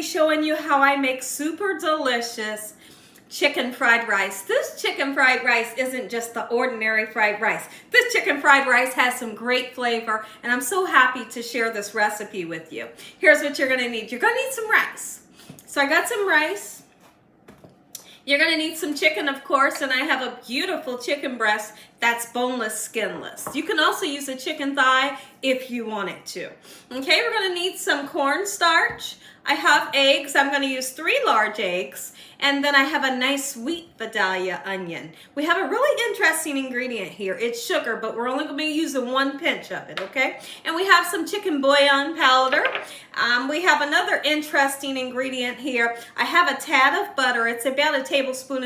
showing you how I make super delicious chicken fried rice. This chicken fried rice isn't just the ordinary fried rice. This chicken fried rice has some great flavor, and I'm so happy to share this recipe with you. Here's what you're gonna need. You're gonna need some rice. So I got some rice. You're gonna need some chicken, of course, and I have a beautiful chicken breast that's boneless, skinless. You can also use a chicken thigh if you want it to. Okay, we're gonna need some cornstarch. I have eggs. I'm gonna use 3 large eggs. And then I have a nice sweet Vidalia onion. We have a really interesting ingredient here. It's sugar, but we're only gonna be using 1 pinch of it, okay? And we have some chicken bouillon powder. We have another interesting ingredient here. I have a tad of butter. It's about 1.5 tablespoons.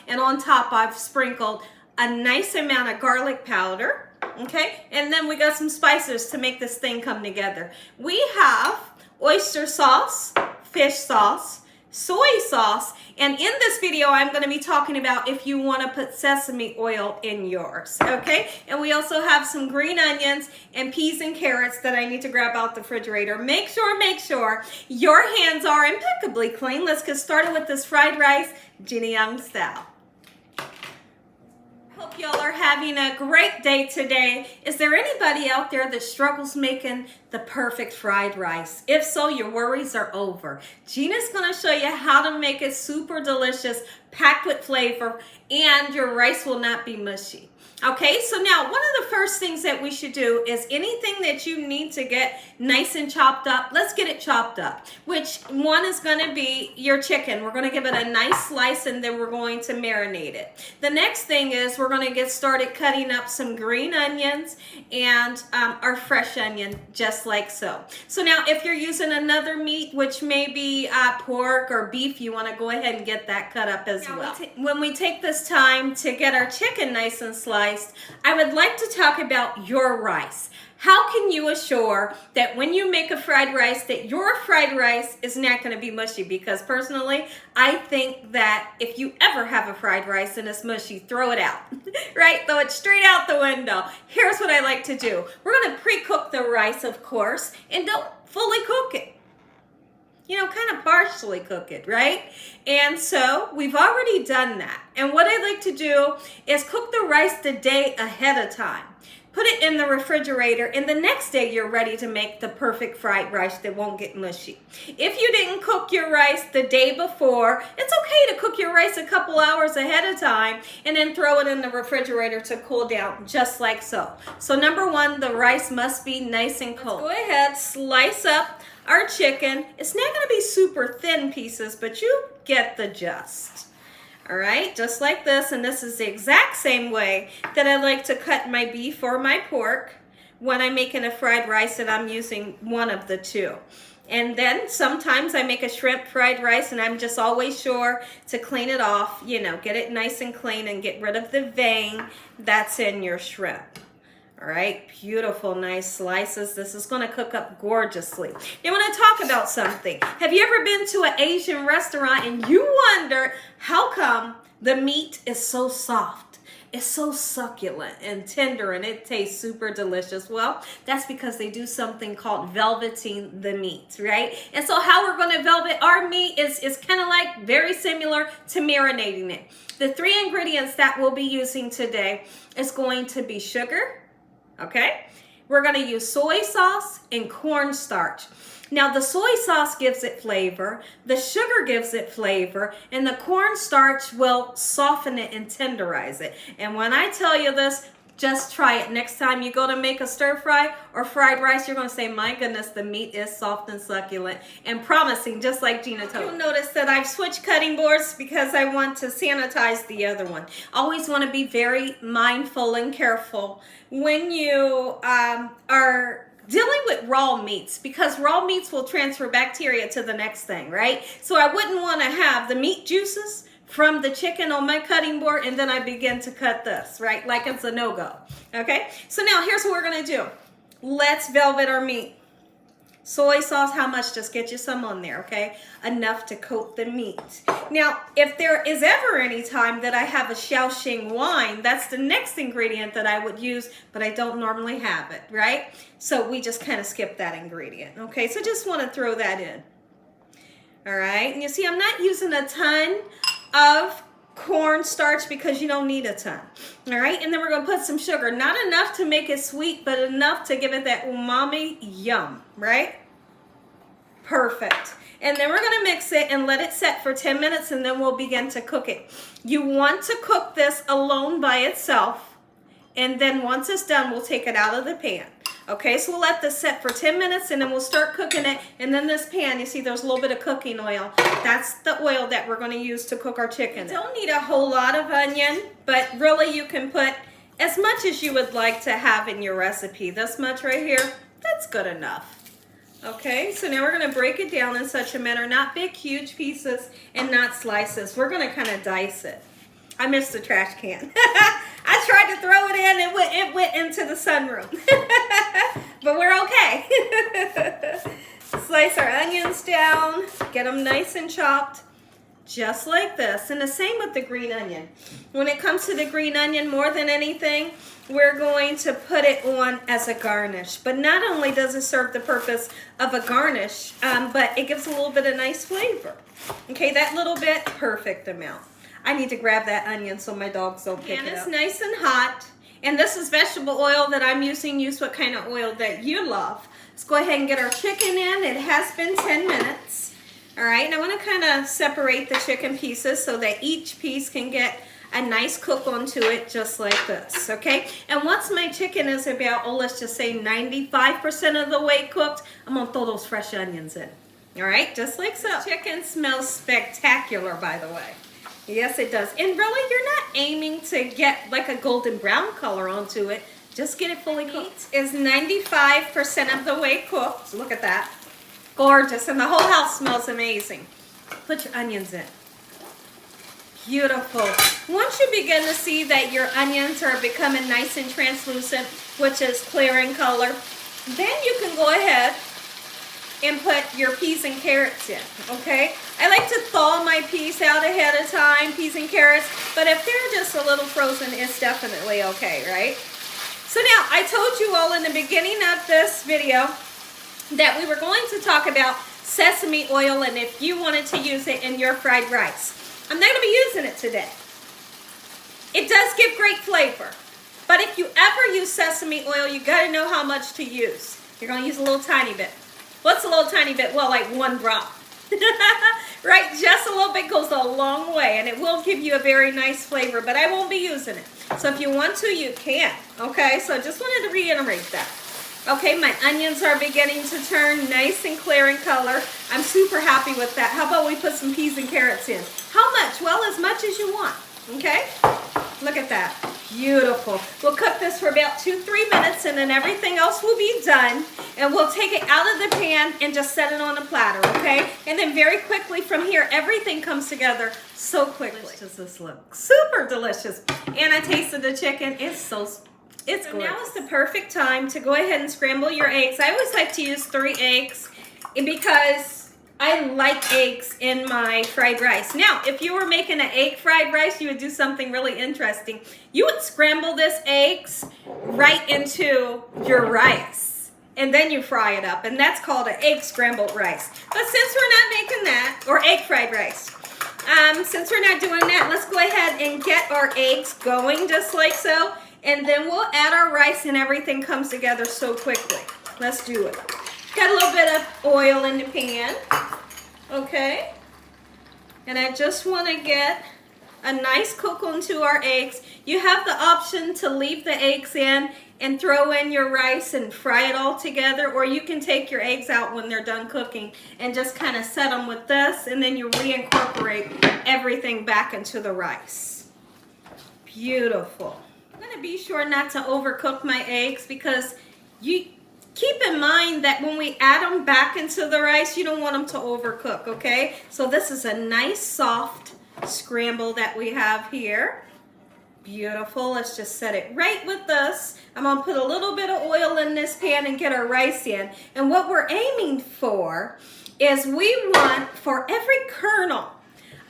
And on top, I've sprinkled a nice amount of garlic powder, okay? And then we got some spices to make this thing come together. We have oyster sauce, fish sauce, soy sauce, and in this video I'm going to be talking about if you want to put sesame oil in yours, okay? And we also have some green onions and peas and carrots that I need to grab out the refrigerator. Make sure your hands are impeccably clean. Let's get started with this fried rice, Gina Young style. Hope y'all are having a great day today. Is there anybody out there that struggles making the perfect fried rice? If so, your worries are over. Gina's going to show you how to make it super delicious, packed with flavor, and your rice will not be mushy. Okay, so now one of the first things that we should do is anything that you need to get nice and chopped up, let's get it chopped up. Which one is going to be your chicken. We're going to give it a nice slice and then we're going to marinate it. The next thing is we're going to get started cutting up some green onions and our fresh onion, just like so. So now if you're using another meat, which may be pork or beef, you want to go ahead and get that cut up as well. When we take this time to get our chicken nice and sliced, I would like to talk about your rice. How can you assure that when you make a fried rice that your fried rice is not going to be mushy? Because personally, I think that if you ever have a fried rice and it's mushy, throw it out, right? Throw it straight out the window. Here's what I like to do. We're going to pre-cook the rice, of course, and don't fully cook it. You know, kind of partially cook it, right? And so we've already done that. And what I like to do is cook the rice the day ahead of time. Put it in the refrigerator, and the next day you're ready to make the perfect fried rice that won't get mushy. If you didn't cook your rice the day before, it's okay to cook your rice a couple hours ahead of time and then throw it in the refrigerator to cool down, just like so. So number 1, the rice must be nice and cold. Let's go ahead, slice up our chicken. It's not going to be super thin pieces, but you get the gist. All right, just like this. And this is the exact same way that I like to cut my beef or my pork when I'm making a fried rice and I'm using one of the two. And then sometimes I make a shrimp fried rice and I'm just always sure to clean it off, you know, get it nice and clean and get rid of the vein that's in your shrimp. All right, beautiful, nice slices. This is going to cook up gorgeously. Now, I want to talk about something. Have you ever been to an Asian restaurant and you wonder how come the meat is so soft? It's so succulent and tender and it tastes super delicious. Well, that's because they do something called velveting the meat, right? And so how we're going to velvet our meat is kind of like very similar to marinating it. The 3 ingredients that we'll be using today is going to be sugar. Okay, we're going to use soy sauce and cornstarch. Now, the soy sauce gives it flavor, the sugar gives it flavor, and the cornstarch will soften it and tenderize it. And when I tell you this, just try it. Next time you go to make a stir fry or fried rice, you're going to say, my goodness, the meat is soft and succulent and promising, just like Gina told. You'll notice that I've switched cutting boards because I want to sanitize the other one. Always want to be very mindful and careful when you are dealing with raw meats, because raw meats will transfer bacteria to the next thing, right? So I wouldn't want to have the meat juices from the chicken on my cutting board and then I begin to cut this, right? Like it's a no-go, okay? So now here's what we're gonna do. Let's velvet our meat. Soy sauce, how much? Just get you some on there, okay? Enough to coat the meat. Now, if there is ever any time that I have a Shaoxing wine, that's the next ingredient that I would use, but I don't normally have it, right? So we just kind of skip that ingredient, okay? So just want to throw that in. All right, and you see I'm not using a ton of cornstarch because you don't need a ton. All right, and then we're gonna put some sugar, not enough to make it sweet, but enough to give it that umami yum, right? Perfect. And then we're gonna mix it and let it set for 10 minutes, and then we'll begin to cook it. You want to cook this alone by itself, and then once it's done, we'll take it out of the pan. Okay, so we'll let this set for 10 minutes, and then we'll start cooking it. And then this pan, you see there's a little bit of cooking oil. That's the oil that we're gonna use to cook our chicken. You don't need a whole lot of onion, but really you can put as much as you would like to have in your recipe. This much right here, that's good enough. Okay, so now we're gonna break it down in such a manner, not big, huge pieces and not slices. We're gonna kind of dice it. I missed the trash can. I tried to throw it in, it went into the sunroom. But we're okay. Slice our onions down, get them nice and chopped, just like this. And the same with the green onion. When it comes to the green onion, more than anything, we're going to put it on as a garnish. But not only does it serve the purpose of a garnish, but it gives a little bit of nice flavor. Okay, that little bit, perfect amount. I need to grab that onion so my dogs don't pick it up. And it's nice and hot. And this is vegetable oil that I'm using. Use what kind of oil that you love. Let's go ahead and get our chicken in. It has been 10 minutes. All right, and I want to kind of separate the chicken pieces so that each piece can get a nice cook onto it, just like this, okay? And once my chicken is about, oh, let's just say 95% of the way cooked, I'm gonna throw those fresh onions in. All right, just like so. Chicken smells spectacular, by the way. Yes, it does. And really, you're not aiming to get like a golden brown color onto it. Just get it fully cooked. Is 95% of the way cooked. Look at that. Gorgeous. And the whole house smells amazing. Put your onions in. Beautiful. Once you begin to see that your onions are becoming nice and translucent, which is clear in color, then you can go ahead and put your peas and carrots in, okay? I like to thaw my peas out ahead of time, peas and carrots, but if they're just a little frozen, it's definitely okay, right? So now, I told you all in the beginning of this video that we were going to talk about sesame oil and if you wanted to use it in your fried rice. I'm not gonna be using it today. It does give great flavor, but if you ever use sesame oil, you gotta know how much to use. You're gonna use a little tiny bit. What's a little tiny bit? Well, like 1 drop. Right? Just a little bit goes a long way, and it will give you a very nice flavor, but I won't be using it. So if you want to, you can. Okay? So just wanted to reiterate that. Okay, my onions are beginning to turn nice and clear in color. I'm super happy with that. How about we put some peas and carrots in? How much? Well, as much as you want. Okay? Look at that. Beautiful. We'll cook this for about 2-3 minutes and then everything else will be done. And we'll take it out of the pan and just set it on a platter, okay? And then very quickly from here, everything comes together so quickly. Delicious this look. Super delicious. And I tasted the chicken. It's gorgeous. Now is the perfect time to go ahead and scramble your eggs. I always like to use 3 eggs because I like eggs in my fried rice. Now, if you were making an egg fried rice, you would do something really interesting. You would scramble this eggs right into your rice, and then you fry it up, and that's called an egg scrambled rice. But since we're not making that, or egg fried rice, since we're not doing that, let's go ahead and get our eggs going just like so, and then we'll add our rice and everything comes together so quickly. Let's do it. Got a little bit of oil in the pan, okay? And I just want to get a nice cook onto our eggs. You have the option to leave the eggs in and throw in your rice and fry it all together, or you can take your eggs out when they're done cooking and just kind of set them with this, and then you reincorporate everything back into the rice. Beautiful. I'm going to be sure not to overcook my eggs because you keep in mind that when we add them back into the rice, you don't want them to overcook, okay? So this is a nice soft scramble that we have here. Beautiful. Let's just set it right with this. I'm going to put a little bit of oil in this pan and get our rice in. And what we're aiming for is we want for every kernel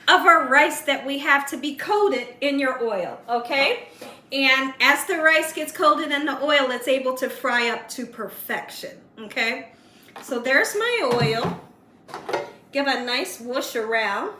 of our rice that we have to be coated in your oil, okay? And as the rice gets coated in the oil, it's able to fry up to perfection, okay? So there's my oil. Give a nice whoosh around.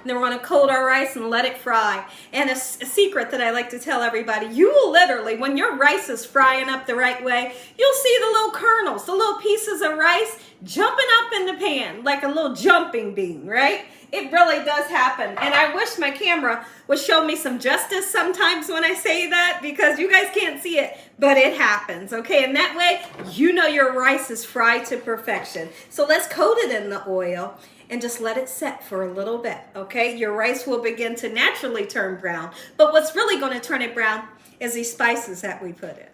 Then we're going to coat our rice and let it fry. And a secret that I like to tell everybody, you will literally, when your rice is frying up the right way, you'll see the little kernels, the little pieces of rice jumping up in the pan like a little jumping bean, right? It really does happen. And I wish my camera would show me some justice sometimes when I say that, because you guys can't see it, but it happens, okay? And that way, you know your rice is fried to perfection. So let's coat it in the oil and just let it set for a little bit, okay? Your rice will begin to naturally turn brown. But what's really going to turn it brown is these spices that we put in.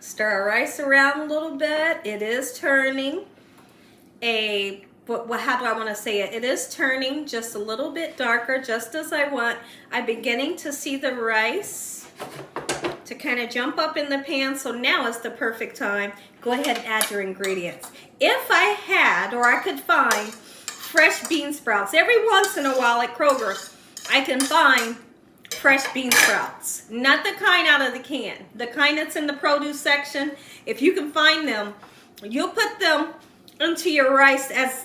Stir our rice around a little bit. It is turning how do I want to say it? It is turning just a little bit darker, just as I want. I'm beginning to see the rice to kind of jump up in the pan, so now is the perfect time. Go ahead and add your ingredients. If I had, or I could find, fresh bean sprouts, every once in a while at Kroger, I can find fresh bean sprouts. Not the kind out of the can, the kind that's in the produce section. If you can find them, you'll put them into your rice as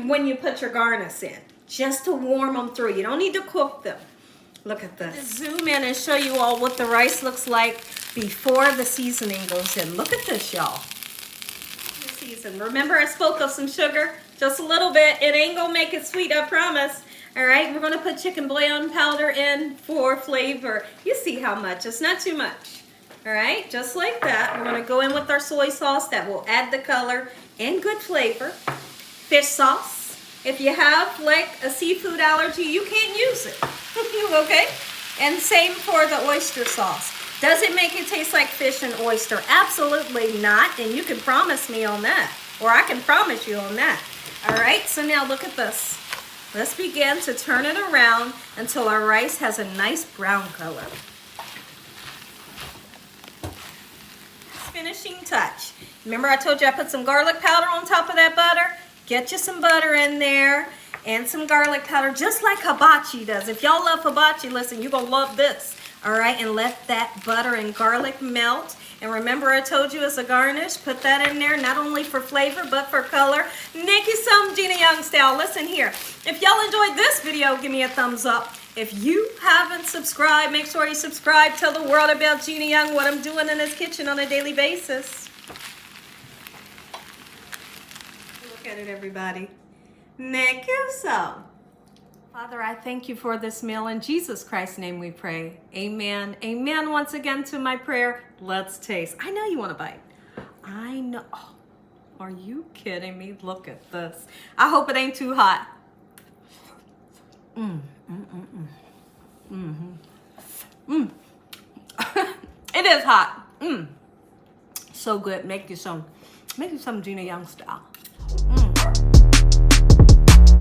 when you put your garnish in, just to warm them through. You don't need to cook them. Look at this. Zoom in and show you all what the rice looks like before the seasoning goes in. Look at this, y'all. Season. Remember I spoke of some sugar? Just a little bit. It ain't gonna make it sweet, I promise. All right, we're gonna put chicken bouillon powder in for flavor. You see how much? It's not too much. All right, just like that. We're gonna go in with our soy sauce that will add the color and good flavor. Fish sauce. If you have like a seafood allergy, you can't use it. Okay? And same for the oyster sauce. Does it make it taste like fish and oyster? Absolutely not. And you can promise me on that. Or I can promise you on that. All right, so now look at this. Let's begin to turn it around until our rice has a nice brown color. Finishing touch. Remember I told you I put some garlic powder on top of that butter? Get you some butter in there and some garlic powder, just like hibachi does. If y'all love hibachi, listen, you're going to love this. All right, and let that butter and garlic melt. And remember I told you as a garnish, put that in there, not only for flavor, but for color. Make you some Gina Young style. Listen here, if y'all enjoyed this video, give me a thumbs up. If you haven't subscribed, make sure you subscribe. Tell the world about Gina Young, what I'm doing in this kitchen on a daily basis. Look at it, everybody. Make you some. Father, I thank you for this meal. In Jesus Christ's name we pray. Amen. Amen. Once again to my prayer. Let's taste. I know you want to bite. I know. Oh, are you kidding me? Look at this. I hope it ain't too hot. It is hot. So good. Make you some Gina Young style.